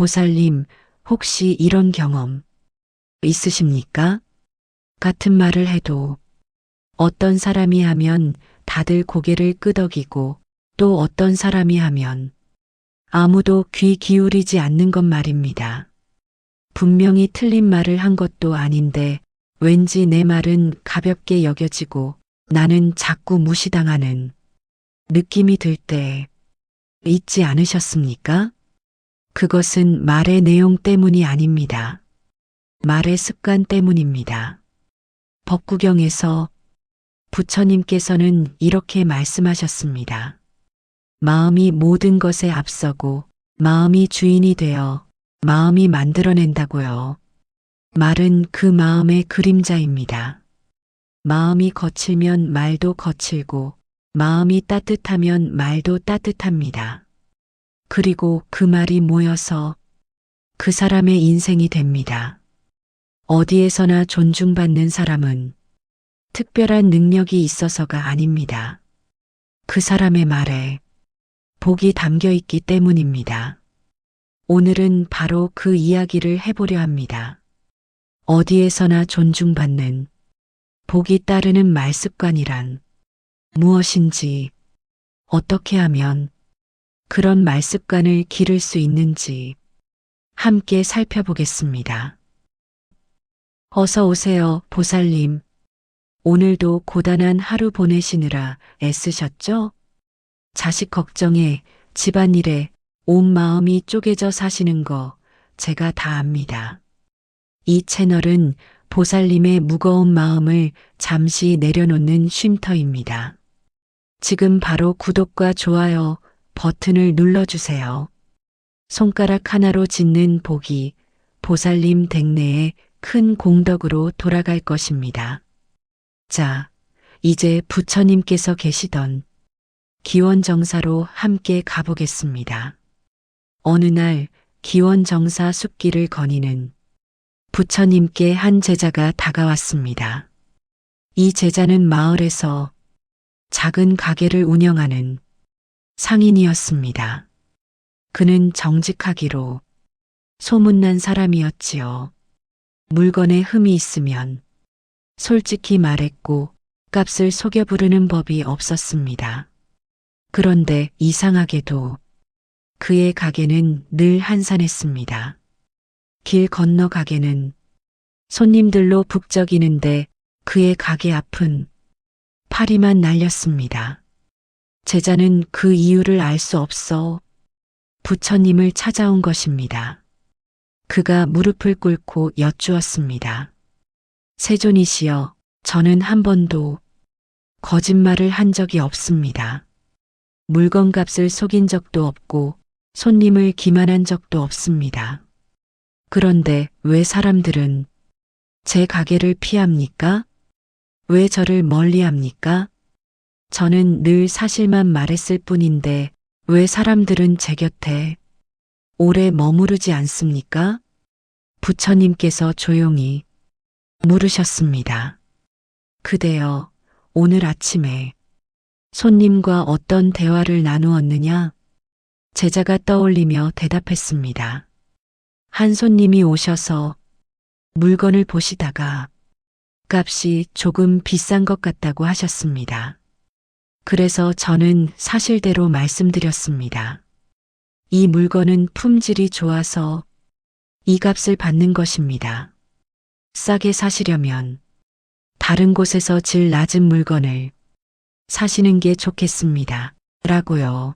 보살님, 혹시 이런 경험 있으십니까? 같은 말을 해도 어떤 사람이 하면 다들 고개를 끄덕이고 또 어떤 사람이 하면 아무도 귀 기울이지 않는 것 말입니다. 분명히 틀린 말을 한 것도 아닌데 왠지 내 말은 가볍게 여겨지고 나는 자꾸 무시당하는 느낌이 들 때 있지 않으셨습니까? 그것은 말의 내용 때문이 아닙니다. 말의 습관 때문입니다. 법구경에서 부처님께서는 이렇게 말씀하셨습니다. 마음이 모든 것에 앞서고 마음이 주인이 되어 마음이 만들어낸다고요. 말은 그 마음의 그림자입니다. 마음이 거칠면 말도 거칠고 마음이 따뜻하면 말도 따뜻합니다. 그리고 그 말이 모여서 그 사람의 인생이 됩니다. 어디에서나 존중받는 사람은 특별한 능력이 있어서가 아닙니다. 그 사람의 말에 복이 담겨 있기 때문입니다. 오늘은 바로 그 이야기를 해보려 합니다. 어디에서나 존중받는 복이 따르는 말습관이란 무엇인지, 어떻게 하면 그런 말습관을 기를 수 있는지 함께 살펴보겠습니다. 어서 오세요, 보살님. 오늘도 고단한 하루 보내시느라 애쓰셨죠? 자식 걱정에, 집안일에 온 마음이 쪼개져 사시는 거 제가 다 압니다. 이 채널은 보살님의 무거운 마음을 잠시 내려놓는 쉼터입니다. 지금 바로 구독과 좋아요 버튼을 눌러주세요. 손가락 하나로 짓는 복이 보살님 댁내에 큰 공덕으로 돌아갈 것입니다. 자, 이제 부처님께서 계시던 기원정사로 함께 가보겠습니다. 어느 날 기원정사 숲길을 거니는 부처님께 한 제자가 다가왔습니다. 이 제자는 마을에서 작은 가게를 운영하는 상인이었습니다. 그는 정직하기로 소문난 사람이었지요. 물건에 흠이 있으면 솔직히 말했고 값을 속여 부르는 법이 없었습니다. 그런데 이상하게도 그의 가게는 늘 한산했습니다. 길 건너 가게는 손님들로 북적이는데 그의 가게 앞은 파리만 날렸습니다. 제자는 그 이유를 알 수 없어 부처님을 찾아온 것입니다. 그가 무릎을 꿇고 여쭈었습니다. 세존이시여, 저는 한 번도 거짓말을 한 적이 없습니다. 물건값을 속인 적도 없고 손님을 기만한 적도 없습니다. 그런데 왜 사람들은 제 가게를 피합니까? 왜 저를 멀리합니까? 저는 늘 사실만 말했을 뿐인데 왜 사람들은 제 곁에 오래 머무르지 않습니까? 부처님께서 조용히 물으셨습니다. 그대여, 오늘 아침에 손님과 어떤 대화를 나누었느냐? 제자가 떠올리며 대답했습니다. 한 손님이 오셔서 물건을 보시다가 값이 조금 비싼 것 같다고 하셨습니다. 그래서 저는 사실대로 말씀드렸습니다. 이 물건은 품질이 좋아서 이 값을 받는 것입니다. 싸게 사시려면 다른 곳에서 질 낮은 물건을 사시는 게 좋겠습니다. 라고요.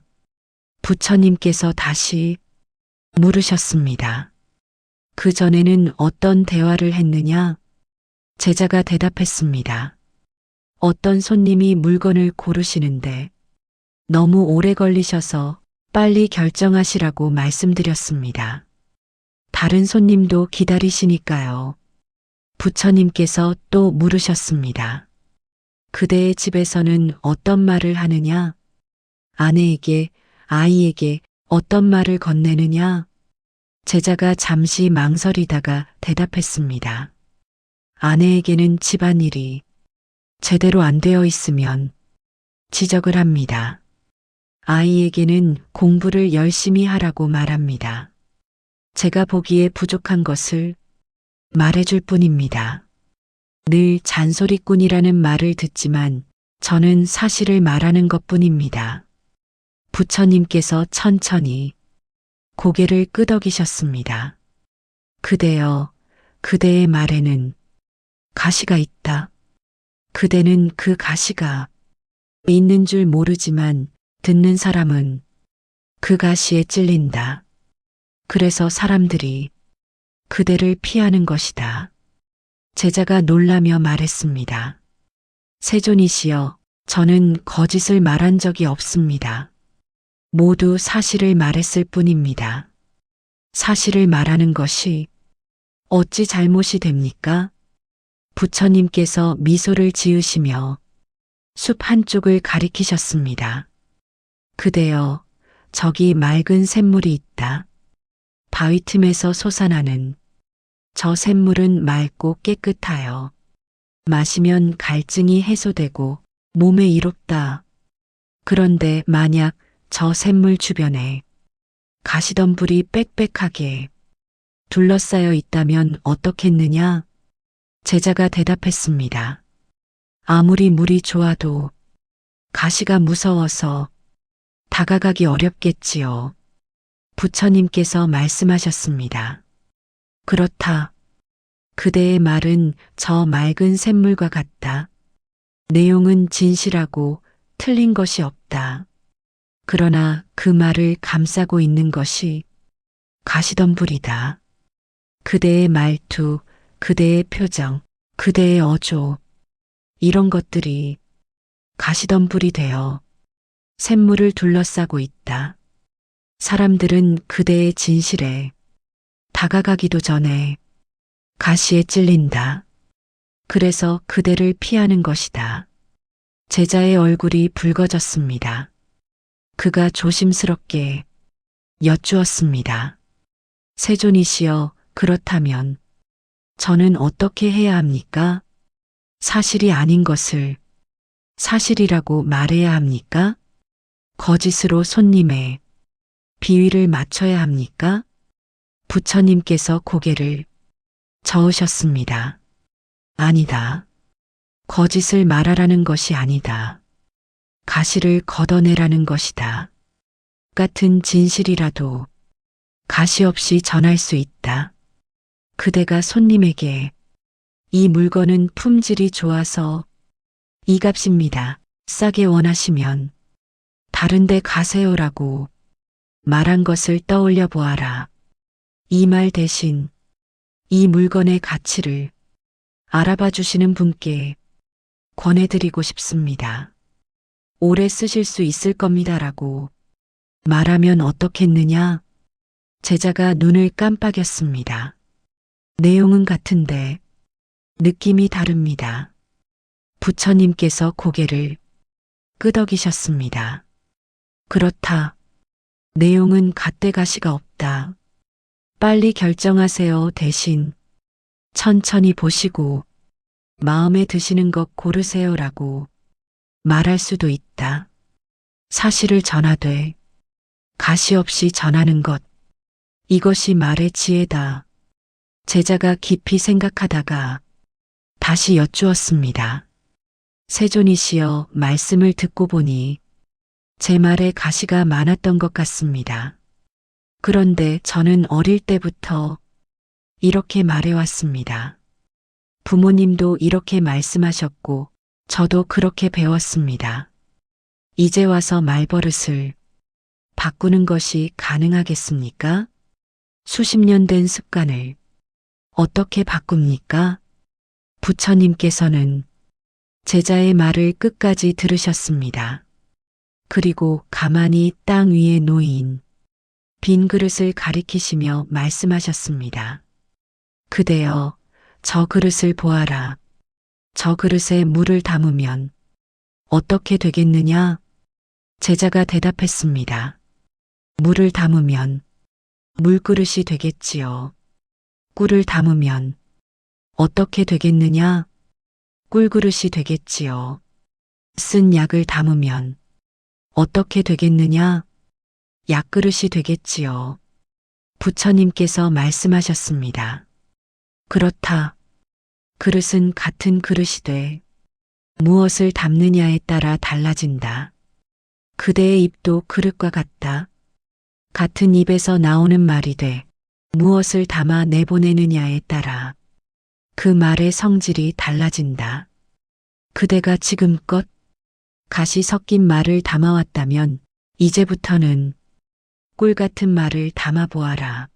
부처님께서 다시 물으셨습니다. 그 전에는 어떤 대화를 했느냐? 제자가 대답했습니다. 어떤 손님이 물건을 고르시는데 너무 오래 걸리셔서 빨리 결정하시라고 말씀드렸습니다. 다른 손님도 기다리시니까요. 부처님께서 또 물으셨습니다. 그대의 집에서는 어떤 말을 하느냐? 아내에게, 아이에게 어떤 말을 건네느냐? 제자가 잠시 망설이다가 대답했습니다. 아내에게는 집안일이 제대로 안 되어 있으면 지적을 합니다. 아이에게는 공부를 열심히 하라고 말합니다. 제가 보기에 부족한 것을 말해줄 뿐입니다. 늘 잔소리꾼이라는 말을 듣지만 저는 사실을 말하는 것 뿐입니다. 부처님께서 천천히 고개를 끄덕이셨습니다. 그대여, 그대의 말에는 가시가 있다. 그대는 그 가시가 있는 줄 모르지만 듣는 사람은 그 가시에 찔린다. 그래서 사람들이 그대를 피하는 것이다. 제자가 놀라며 말했습니다. 세존이시여, 저는 거짓을 말한 적이 없습니다. 모두 사실을 말했을 뿐입니다. 사실을 말하는 것이 어찌 잘못이 됩니까? 부처님께서 미소를 지으시며 숲 한쪽을 가리키셨습니다. 그대여, 저기 맑은 샘물이 있다. 바위 틈에서 솟아나는 저 샘물은 맑고 깨끗하여 마시면 갈증이 해소되고 몸에 이롭다. 그런데 만약 저 샘물 주변에 가시덤불이 빽빽하게 둘러싸여 있다면 어떻겠느냐? 제자가 대답했습니다. 아무리 물이 좋아도 가시가 무서워서 다가가기 어렵겠지요. 부처님께서 말씀하셨습니다. 그렇다. 그대의 말은 저 맑은 샘물과 같다. 내용은 진실하고 틀린 것이 없다. 그러나 그 말을 감싸고 있는 것이 가시덤불이다. 그대의 말투, 그대의 표정, 그대의 어조, 이런 것들이 가시덤불이 되어 샘물을 둘러싸고 있다. 사람들은 그대의 진실에 다가가기도 전에 가시에 찔린다. 그래서 그대를 피하는 것이다. 제자의 얼굴이 붉어졌습니다. 그가 조심스럽게 여쭈었습니다. 세존이시여, 그렇다면 저는 어떻게 해야 합니까? 사실이 아닌 것을 사실이라고 말해야 합니까? 거짓으로 손님의 비위를 맞춰야 합니까? 부처님께서 고개를 저으셨습니다. 아니다. 거짓을 말하라는 것이 아니다. 가시를 걷어내라는 것이다. 같은 진실이라도 가시 없이 전할 수 있다. 그대가 손님에게 이 물건은 품질이 좋아서 이 값입니다. 싸게 원하시면 다른 데 가세요라고 말한 것을 떠올려 보아라. 이 말 대신 이 물건의 가치를 알아봐 주시는 분께 권해드리고 싶습니다. 오래 쓰실 수 있을 겁니다라고 말하면 어떻겠느냐? 제자가 눈을 깜빡였습니다. 내용은 같은데 느낌이 다릅니다. 부처님께서 고개를 끄덕이셨습니다. 그렇다. 내용은 갓대가시가 없다. 빨리 결정하세요. 대신 천천히 보시고 마음에 드시는 것 고르세요라고 말할 수도 있다. 사실을 전하되 가시 없이 전하는 것. 이것이 말의 지혜다. 제자가 깊이 생각하다가 다시 여쭈었습니다. 세존이시여, 말씀을 듣고 보니 제 말에 가시가 많았던 것 같습니다. 그런데 저는 어릴 때부터 이렇게 말해왔습니다. 부모님도 이렇게 말씀하셨고 저도 그렇게 배웠습니다. 이제 와서 말버릇을 바꾸는 것이 가능하겠습니까? 수십 년 된 습관을 어떻게 바꿉니까? 부처님께서는 제자의 말을 끝까지 들으셨습니다. 그리고 가만히 땅 위에 놓인 빈 그릇을 가리키시며 말씀하셨습니다. 그대여, 저 그릇을 보아라. 저 그릇에 물을 담으면 어떻게 되겠느냐? 제자가 대답했습니다. 물을 담으면 물그릇이 되겠지요. 꿀을 담으면 어떻게 되겠느냐? 꿀그릇이 되겠지요. 쓴 약을 담으면 어떻게 되겠느냐? 약그릇이 되겠지요. 부처님께서 말씀하셨습니다. 그렇다. 그릇은 같은 그릇이 돼. 무엇을 담느냐에 따라 달라진다. 그대의 입도 그릇과 같다. 같은 입에서 나오는 말이 돼. 무엇을 담아 내보내느냐에 따라 그 말의 성질이 달라진다. 그대가 지금껏 가시 섞인 말을 담아왔다면 이제부터는 꿀 같은 말을 담아보아라.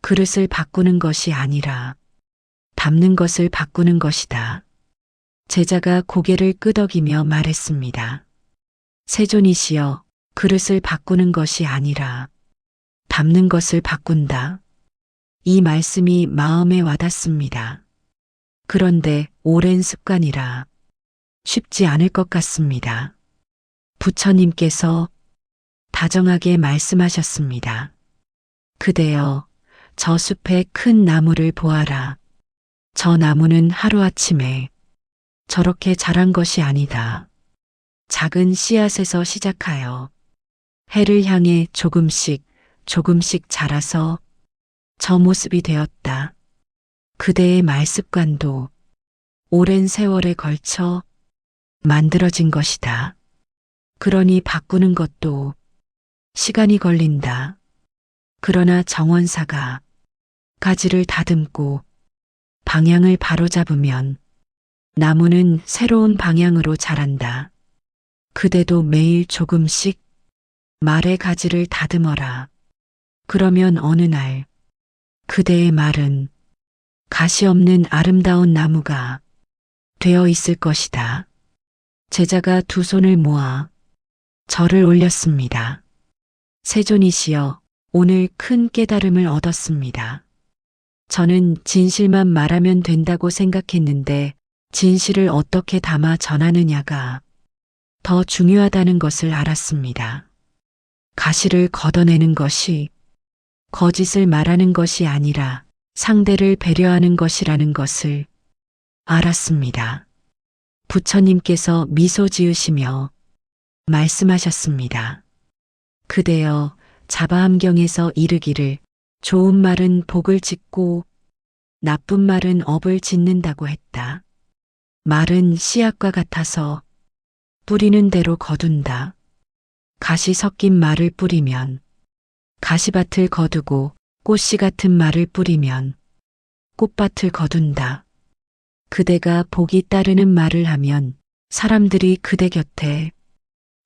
그릇을 바꾸는 것이 아니라 담는 것을 바꾸는 것이다. 제자가 고개를 끄덕이며 말했습니다. 세존이시여, 그릇을 바꾸는 것이 아니라 담는 것을 바꾼다. 이 말씀이 마음에 와닿습니다. 그런데 오랜 습관이라 쉽지 않을 것 같습니다. 부처님께서 다정하게 말씀하셨습니다. 그대여, 저 숲의 큰 나무를 보아라. 저 나무는 하루아침에 저렇게 자란 것이 아니다. 작은 씨앗에서 시작하여 해를 향해 조금씩 자라서 저 모습이 되었다. 그대의 말습관도 오랜 세월에 걸쳐 만들어진 것이다. 그러니 바꾸는 것도 시간이 걸린다. 그러나 정원사가 가지를 다듬고 방향을 바로잡으면 나무는 새로운 방향으로 자란다. 그대도 매일 조금씩 말의 가지를 다듬어라. 그러면 어느 날 그대의 말은 가시 없는 아름다운 나무가 되어 있을 것이다. 제자가 두 손을 모아 절을 올렸습니다. 세존이시여, 오늘 큰 깨달음을 얻었습니다. 저는 진실만 말하면 된다고 생각했는데 진실을 어떻게 담아 전하느냐가 더 중요하다는 것을 알았습니다. 가시를 걷어내는 것이 거짓을 말하는 것이 아니라 상대를 배려하는 것이라는 것을 알았습니다. 부처님께서 미소 지으시며 말씀하셨습니다. 그대여, 자바함경에서 이르기를 좋은 말은 복을 짓고 나쁜 말은 업을 짓는다고 했다. 말은 씨앗과 같아서 뿌리는 대로 거둔다. 가시 섞인 말을 뿌리면 가시밭을 거두고 꽃씨 같은 말을 뿌리면 꽃밭을 거둔다. 그대가 복이 따르는 말을 하면 사람들이 그대 곁에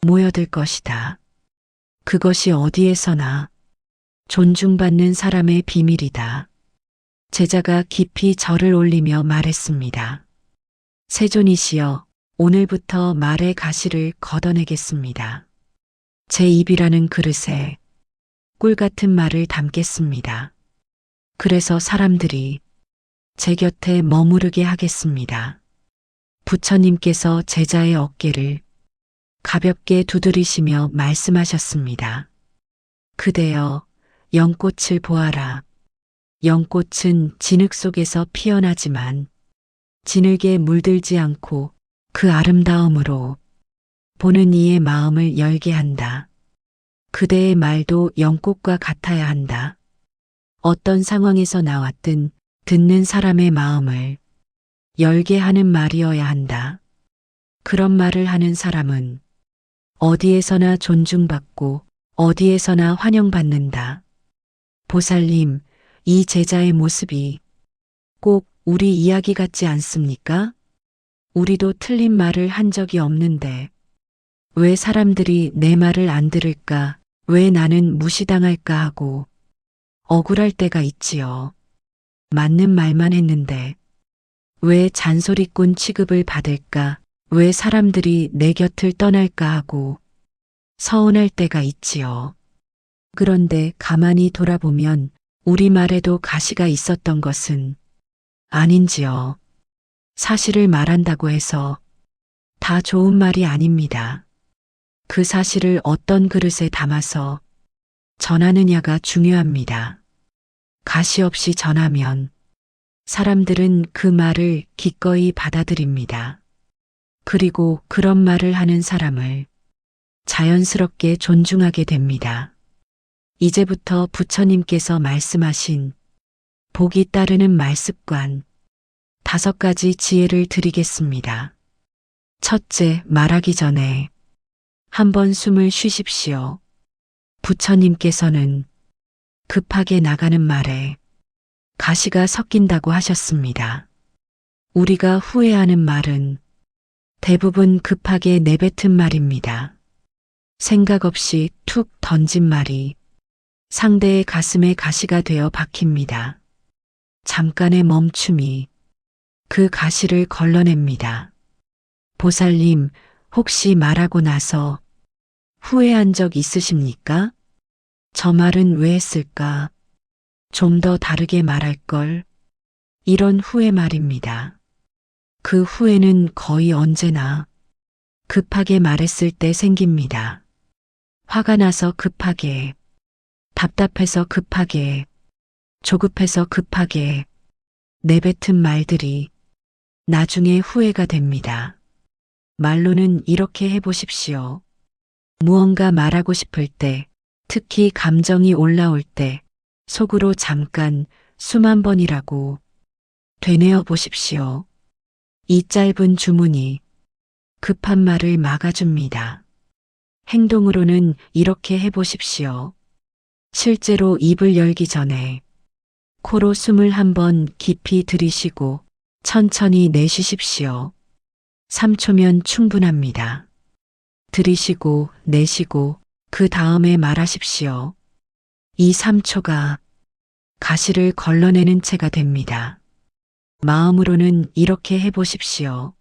모여들 것이다. 그것이 어디에서나 존중받는 사람의 비밀이다. 제자가 깊이 절을 올리며 말했습니다. 세존이시여, 오늘부터 말의 가시를 걷어내겠습니다. 제 입이라는 그릇에 꿀 같은 말을 담겠습니다. 그래서 사람들이 제 곁에 머무르게 하겠습니다. 부처님께서 제자의 어깨를 가볍게 두드리시며 말씀하셨습니다. 그대여, 연꽃을 보아라. 연꽃은 진흙 속에서 피어나지만 진흙에 물들지 않고 그 아름다움으로 보는 이의 마음을 열게 한다. 그대의 말도 연꽃과 같아야 한다. 어떤 상황에서 나왔든 듣는 사람의 마음을 열게 하는 말이어야 한다. 그런 말을 하는 사람은 어디에서나 존중받고 어디에서나 환영받는다. 보살님, 이 제자의 모습이 꼭 우리 이야기 같지 않습니까? 우리도 틀린 말을 한 적이 없는데 왜 사람들이 내 말을 안 들을까, 왜 나는 무시당할까 하고 억울할 때가 있지요. 맞는 말만 했는데 왜 잔소리꾼 취급을 받을까, 왜 사람들이 내 곁을 떠날까 하고 서운할 때가 있지요. 그런데 가만히 돌아보면 우리 말에도 가시가 있었던 것은 아닌지요. 사실을 말한다고 해서 다 좋은 말이 아닙니다. 그 사실을 어떤 그릇에 담아서 전하느냐가 중요합니다. 가시 없이 전하면 사람들은 그 말을 기꺼이 받아들입니다. 그리고 그런 말을 하는 사람을 자연스럽게 존중하게 됩니다. 이제부터 부처님께서 말씀하신 복이 따르는 말습관 5가지 지혜를 드리겠습니다. 첫째, 말하기 전에 한번 숨을 쉬십시오. 부처님께서는 급하게 나가는 말에 가시가 섞인다고 하셨습니다. 우리가 후회하는 말은 대부분 급하게 내뱉은 말입니다. 생각 없이 툭 던진 말이 상대의 가슴에 가시가 되어 박힙니다. 잠깐의 멈춤이 그 가시를 걸러냅니다. 보살님, 혹시 말하고 나서 후회한 적 있으십니까? 저 말은 왜 했을까? 좀 더 다르게 말할 걸. 이런 후회 말입니다. 그 후회는 거의 언제나 급하게 말했을 때 생깁니다. 화가 나서 급하게, 답답해서 급하게, 조급해서 급하게 내뱉은 말들이 나중에 후회가 됩니다. 말로는 이렇게 해보십시오. 무언가 말하고 싶을 때, 특히 감정이 올라올 때, 속으로 잠깐 숨 한 번이라고 되뇌어 보십시오. 이 짧은 주문이 급한 말을 막아줍니다. 행동으로는 이렇게 해보십시오. 실제로 입을 열기 전에 코로 숨을 한 번 깊이 들이쉬고 천천히 내쉬십시오. 3초면 충분합니다. 들이쉬고 내쉬고 그 다음에 말하십시오. 이 3초가 가시를 걸러내는 채가 됩니다. 마음으로는 이렇게 해보십시오.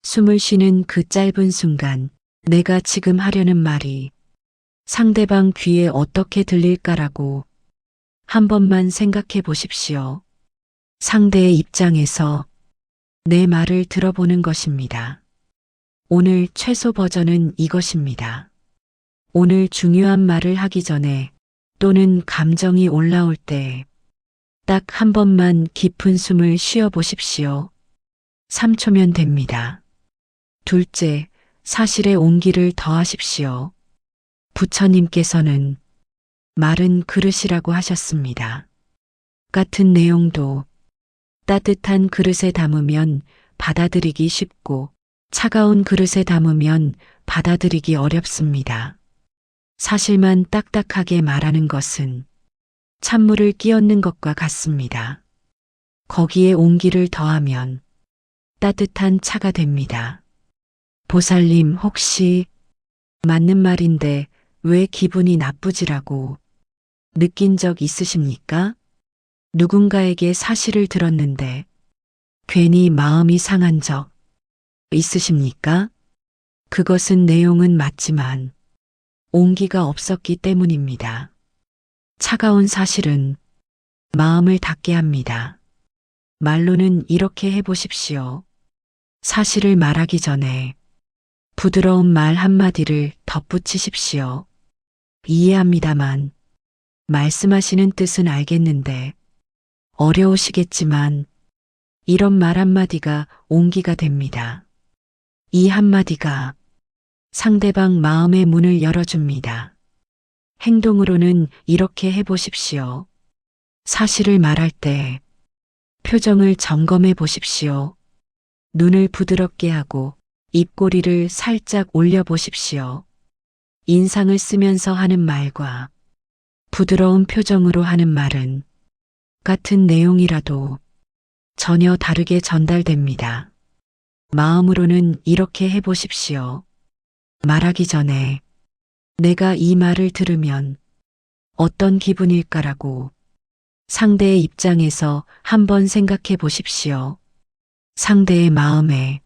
숨을 쉬는 그 짧은 순간 내가 지금 하려는 말이 상대방 귀에 어떻게 들릴까라고 한 번만 생각해 보십시오. 상대의 입장에서 내 말을 들어보는 것입니다. 오늘 최소 버전은 이것입니다. 오늘 중요한 말을 하기 전에 또는 감정이 올라올 때 딱 한 번만 깊은 숨을 쉬어 보십시오. 3초면 됩니다. 둘째, 사실의 온기를 더하십시오. 부처님께서는 말은 그릇이라고 하셨습니다. 같은 내용도 따뜻한 그릇에 담으면 받아들이기 쉽고 차가운 그릇에 담으면 받아들이기 어렵습니다. 사실만 딱딱하게 말하는 것은 찬물을 끼얹는 것과 같습니다. 거기에 온기를 더하면 따뜻한 차가 됩니다. 보살님, 혹시 맞는 말인데 왜 기분이 나쁘지라고 느낀 적 있으십니까? 누군가에게 사실을 들었는데 괜히 마음이 상한 적 있으십니까? 그것은 내용은 맞지만 온기가 없었기 때문입니다. 차가운 사실은 마음을 닫게 합니다. 말로는 이렇게 해보십시오. 사실을 말하기 전에 부드러운 말 한마디를 덧붙이십시오. 이해합니다만, 말씀하시는 뜻은 알겠는데, 어려우시겠지만, 이런 말 한마디가 온기가 됩니다. 이 한마디가 상대방 마음의 문을 열어줍니다. 행동으로는 이렇게 해보십시오. 사실을 말할 때 표정을 점검해 보십시오. 눈을 부드럽게 하고 입꼬리를 살짝 올려보십시오. 인상을 쓰면서 하는 말과 부드러운 표정으로 하는 말은 같은 내용이라도 전혀 다르게 전달됩니다. 마음으로는 이렇게 해보십시오. 말하기 전에 내가 이 말을 들으면 어떤 기분일까라고 상대의 입장에서 한번 생각해 보십시오. 상대의 마음에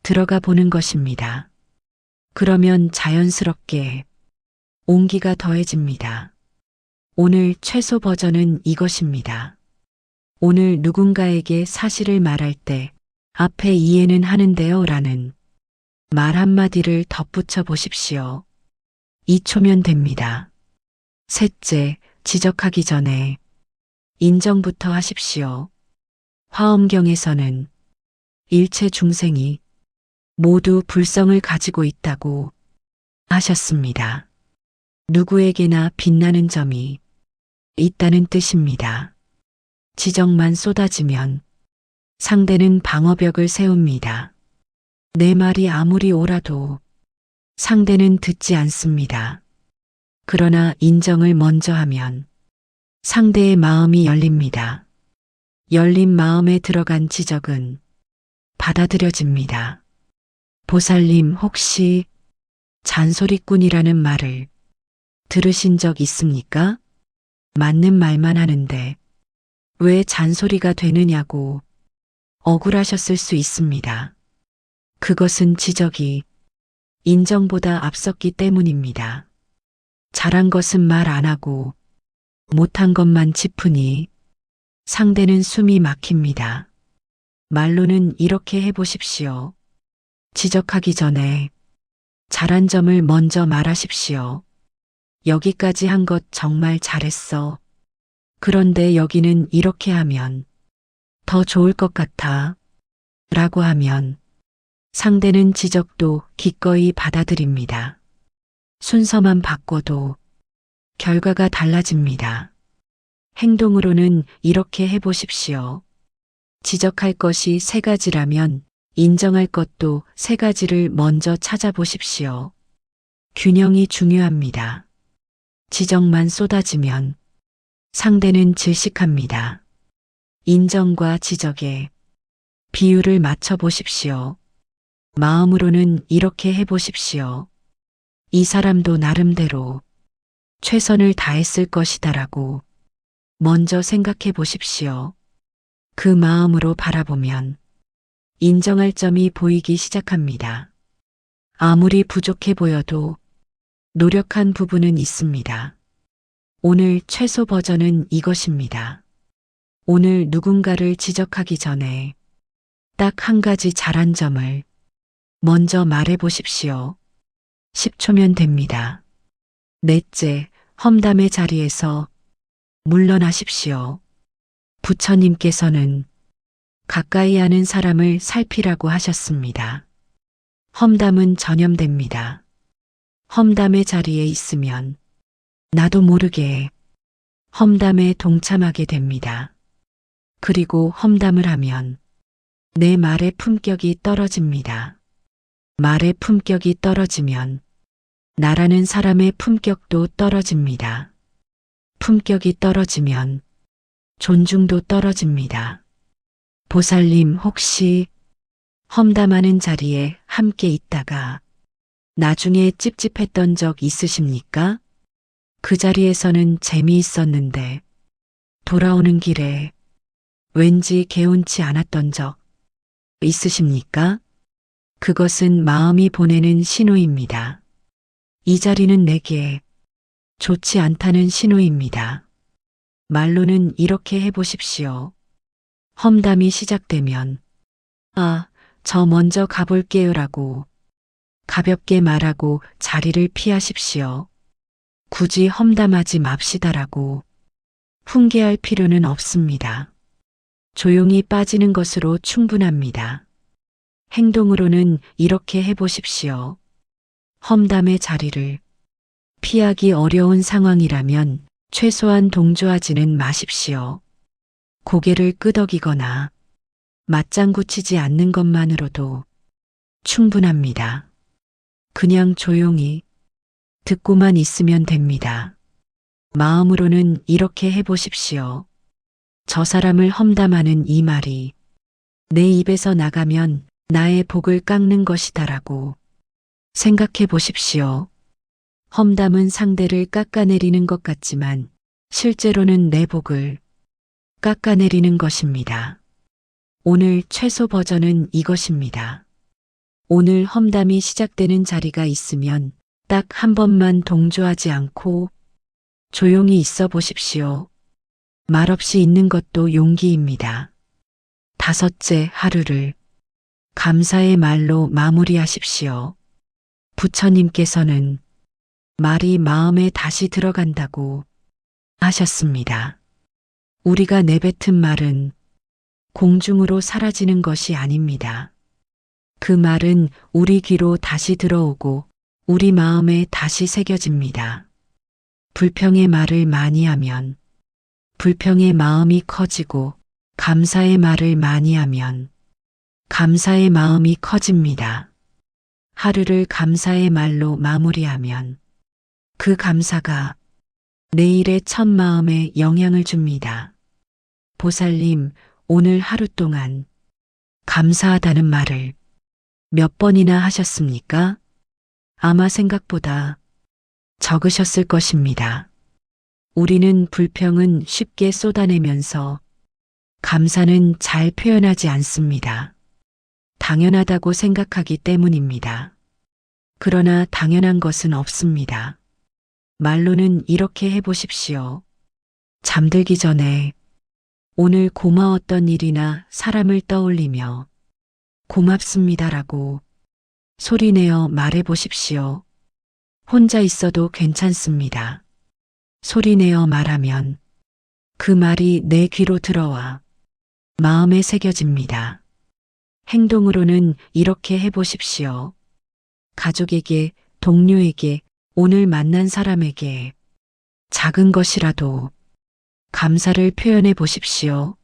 들어가 보는 것입니다. 그러면 자연스럽게 온기가 더해집니다. 오늘 최소 버전은 이것입니다. 오늘 누군가에게 사실을 말할 때 앞에 이해는 하는데요 라는 말 한마디를 덧붙여 보십시오. 2초면 됩니다. 셋째, 지적하기 전에 인정부터 하십시오. 화엄경에서는 일체 중생이 모두 불성을 가지고 있다고 하셨습니다. 누구에게나 빛나는 점이 있다는 뜻입니다. 지적만 쏟아지면 상대는 방어벽을 세웁니다. 내 말이 아무리 옳아도 상대는 듣지 않습니다. 그러나 인정을 먼저 하면 상대의 마음이 열립니다. 열린 마음에 들어간 지적은 받아들여집니다. 보살님, 혹시 잔소리꾼이라는 말을 들으신 적 있습니까? 맞는 말만 하는데 왜 잔소리가 되느냐고 억울하셨을 수 있습니다. 그것은 지적이 인정보다 앞섰기 때문입니다. 잘한 것은 말 안 하고 못한 것만 짚으니 상대는 숨이 막힙니다. 말로는 이렇게 해보십시오. 지적하기 전에 잘한 점을 먼저 말하십시오. 여기까지 한 것 정말 잘했어. 그런데 여기는 이렇게 하면 더 좋을 것 같아. 라고 하면 상대는 지적도 기꺼이 받아들입니다. 순서만 바꿔도 결과가 달라집니다. 행동으로는 이렇게 해보십시오. 지적할 것이 3가지라면 인정할 것도 3가지를 먼저 찾아보십시오. 균형이 중요합니다. 지적만 쏟아지면 상대는 질식합니다. 인정과 지적에 비율을 맞춰 보십시오. 마음으로는 이렇게 해보십시오. 이 사람도 나름대로 최선을 다했을 것이다라고 먼저 생각해 보십시오. 그 마음으로 바라보면 인정할 점이 보이기 시작합니다. 아무리 부족해 보여도 노력한 부분은 있습니다. 오늘 최소 버전은 이것입니다. 오늘 누군가를 지적하기 전에 딱 한 가지 잘한 점을 먼저 말해 보십시오. 10초면 됩니다. 넷째, 험담의 자리에서 물러나십시오. 부처님께서는 가까이 하는 사람을 살피라고 하셨습니다. 험담은 전염됩니다. 험담의 자리에 있으면 나도 모르게 험담에 동참하게 됩니다. 그리고 험담을 하면 내 말의 품격이 떨어집니다. 말의 품격이 떨어지면 나라는 사람의 품격도 떨어집니다. 품격이 떨어지면 존중도 떨어집니다. 보살님, 혹시 험담하는 자리에 함께 있다가 나중에 찝찝했던 적 있으십니까? 그 자리에서는 재미있었는데 돌아오는 길에 왠지 개운치 않았던 적 있으십니까? 그것은 마음이 보내는 신호입니다. 이 자리는 내게 좋지 않다는 신호입니다. 말로는 이렇게 해보십시오. 험담이 시작되면 저 먼저 가볼게요라고 가볍게 말하고 자리를 피하십시오. 굳이 험담하지 맙시다라고 훈계할 필요는 없습니다. 조용히 빠지는 것으로 충분합니다. 행동으로는 이렇게 해보십시오. 험담의 자리를 피하기 어려운 상황이라면 최소한 동조하지는 마십시오. 고개를 끄덕이거나 맞장구 치지 않는 것만으로도 충분합니다. 그냥 조용히 듣고만 있으면 됩니다. 마음으로는 이렇게 해보십시오. 저 사람을 험담하는 이 말이 내 입에서 나가면 나의 복을 깎는 것이다라고 생각해 보십시오. 험담은 상대를 깎아내리는 것 같지만 실제로는 내 복을 깎아내리는 것입니다. 오늘 최소 버전은 이것입니다. 오늘 험담이 시작되는 자리가 있으면 딱 한 번만 동조하지 않고 조용히 있어 보십시오. 말없이 있는 것도 용기입니다. 5째, 하루를 감사의 말로 마무리하십시오. 부처님께서는 말이 마음에 다시 들어간다고 하셨습니다. 우리가 내뱉은 말은 공중으로 사라지는 것이 아닙니다. 그 말은 우리 귀로 다시 들어오고 우리 마음에 다시 새겨집니다. 불평의 말을 많이 하면 불평의 마음이 커지고 감사의 말을 많이 하면 감사의 마음이 커집니다. 하루를 감사의 말로 마무리하면 그 감사가 내일의 첫 마음에 영향을 줍니다. 보살님, 오늘 하루 동안 감사하다는 말을 몇 번이나 하셨습니까? 아마 생각보다 적으셨을 것입니다. 우리는 불평은 쉽게 쏟아내면서 감사는 잘 표현하지 않습니다. 당연하다고 생각하기 때문입니다. 그러나 당연한 것은 없습니다. 말로는 이렇게 해보십시오. 잠들기 전에 오늘 고마웠던 일이나 사람을 떠올리며 고맙습니다라고 소리내어 말해보십시오. 혼자 있어도 괜찮습니다. 소리내어 말하면 그 말이 내 귀로 들어와 마음에 새겨집니다. 행동으로는 이렇게 해보십시오. 가족에게, 동료에게, 오늘 만난 사람에게 작은 것이라도 감사를 표현해 보십시오.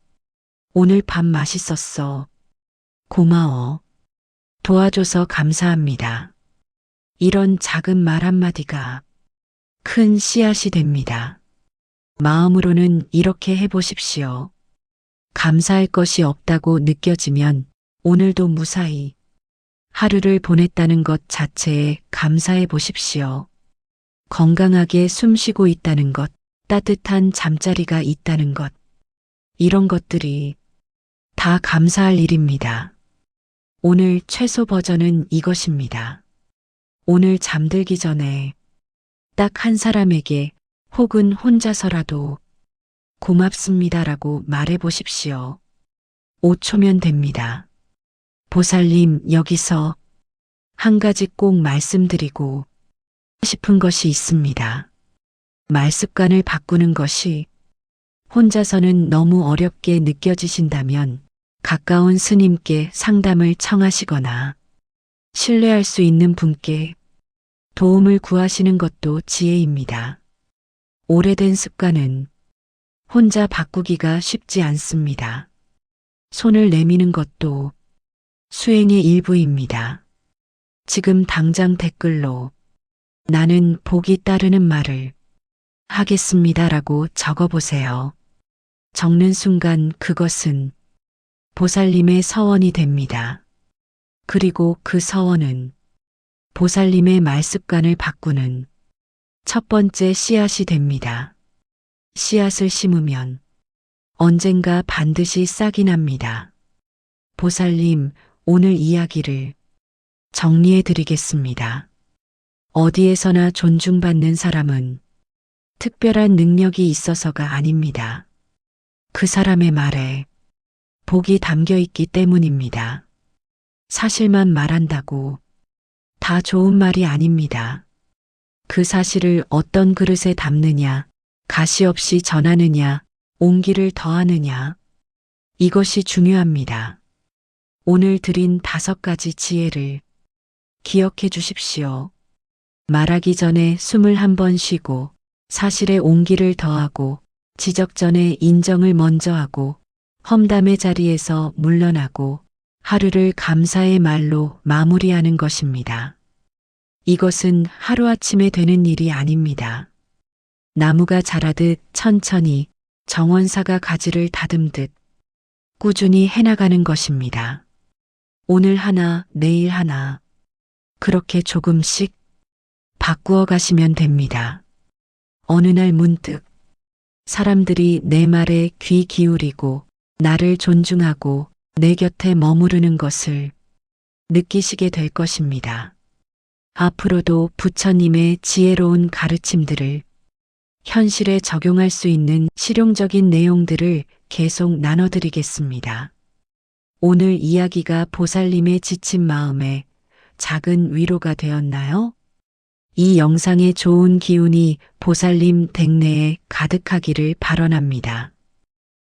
오늘 밥 맛있었어. 고마워. 도와줘서 감사합니다. 이런 작은 말 한마디가 큰 씨앗이 됩니다. 마음으로는 이렇게 해보십시오. 감사할 것이 없다고 느껴지면 오늘도 무사히 하루를 보냈다는 것 자체에 감사해 보십시오. 건강하게 숨 쉬고 있다는 것, 따뜻한 잠자리가 있다는 것, 이런 것들이 다 감사할 일입니다. 오늘 최소 버전은 이것입니다. 오늘 잠들기 전에 딱 한 사람에게 혹은 혼자서라도 고맙습니다라고 말해 보십시오. 5초면 됩니다. 보살님, 여기서 한 가지 꼭 말씀드리고 싶은 것이 있습니다. 말습관을 바꾸는 것이 혼자서는 너무 어렵게 느껴지신다면 가까운 스님께 상담을 청하시거나 신뢰할 수 있는 분께 도움을 구하시는 것도 지혜입니다. 오래된 습관은 혼자 바꾸기가 쉽지 않습니다. 손을 내미는 것도 수행의 일부입니다. 지금 당장 댓글로 나는 복이 따르는 말을 하겠습니다라고 적어보세요. 적는 순간 그것은 보살님의 서원이 됩니다. 그리고 그 서원은 보살님의 말습관을 바꾸는 첫 번째 씨앗이 됩니다. 씨앗을 심으면 언젠가 반드시 싹이 납니다. 보살님, 오늘 이야기를 정리해 드리겠습니다. 어디에서나 존중받는 사람은 특별한 능력이 있어서가 아닙니다. 그 사람의 말에 복이 담겨 있기 때문입니다. 사실만 말한다고 다 좋은 말이 아닙니다. 그 사실을 어떤 그릇에 담느냐, 가시 없이 전하느냐, 온기를 더하느냐, 이것이 중요합니다. 오늘 드린 5가지 지혜를 기억해 주십시오. 말하기 전에 숨을 한 번 쉬고, 사실에 온기를 더하고, 지적 전에 인정을 먼저 하고, 험담의 자리에서 물러나고, 하루를 감사의 말로 마무리하는 것입니다. 이것은 하루아침에 되는 일이 아닙니다. 나무가 자라듯 천천히 정원사가 가지를 다듬듯 꾸준히 해나가는 것입니다. 오늘 하나, 내일 하나, 그렇게 조금씩 바꾸어 가시면 됩니다. 어느 날 문득 사람들이 내 말에 귀 기울이고 나를 존중하고 내 곁에 머무르는 것을 느끼시게 될 것입니다. 앞으로도 부처님의 지혜로운 가르침들을 현실에 적용할 수 있는 실용적인 내용들을 계속 나눠드리겠습니다. 오늘 이야기가 보살님의 지친 마음에 작은 위로가 되었나요? 이 영상의 좋은 기운이 보살님 댁내에 가득하기를 발언합니다.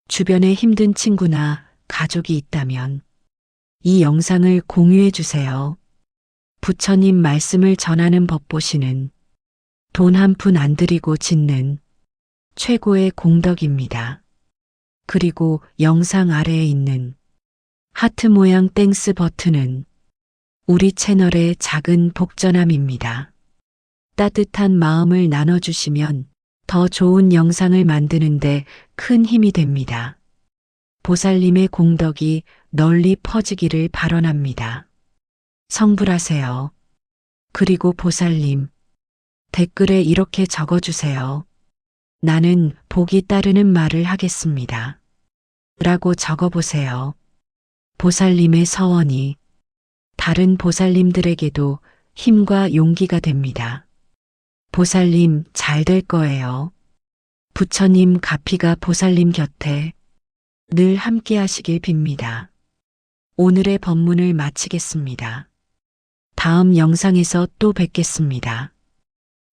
주변에 힘든 친구나 가족이 있다면 이 영상을 공유해 주세요. 부처님 말씀을 전하는 법보시는 돈 한 푼 안 들이고 짓는 최고의 공덕입니다. 그리고 영상 아래에 있는 하트 모양 땡스 버튼은 우리 채널의 작은 복전함입니다. 따뜻한 마음을 나눠주시면 더 좋은 영상을 만드는데 큰 힘이 됩니다. 보살님의 공덕이 널리 퍼지기를 발언합니다. 성불하세요. 그리고 보살님, 댓글에 이렇게 적어주세요. 나는 복이 따르는 말을 하겠습니다. 라고 적어보세요. 보살님의 서원이 다른 보살님들에게도 힘과 용기가 됩니다. 보살님 잘 될 거예요. 부처님 가피가 보살님 곁에 늘 함께 하시길 빕니다. 오늘의 법문을 마치겠습니다. 다음 영상에서 또 뵙겠습니다.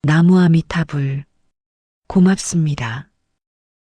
나무 아미타불. 고맙습니다.